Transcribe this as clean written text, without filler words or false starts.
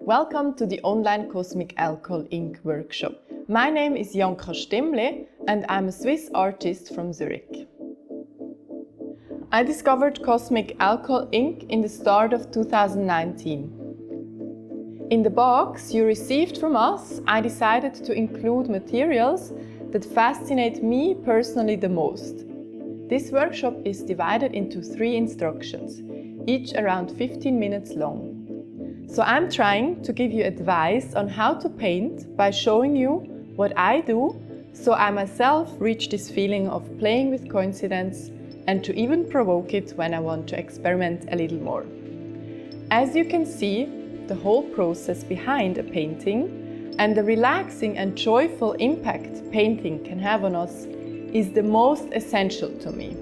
Welcome to the online Kocmic alcohol ink workshop. My name is Janka Stemmle and I'm a Swiss artist from Zurich. I discovered Kocmic alcohol ink in the start of 2019. In the box you received from us, I decided to include materials that fascinate me personally the most. This workshop is divided into 3 instructions, each around 15 minutes long. So I'm trying to give you advice on how to paint by showing you what I do, so I myself reach this feeling of playing with coincidence and to even provoke it when I want to experiment a little more. As you can see, the whole process behind a painting and the relaxing and joyful impact painting can have on us is the most essential to me.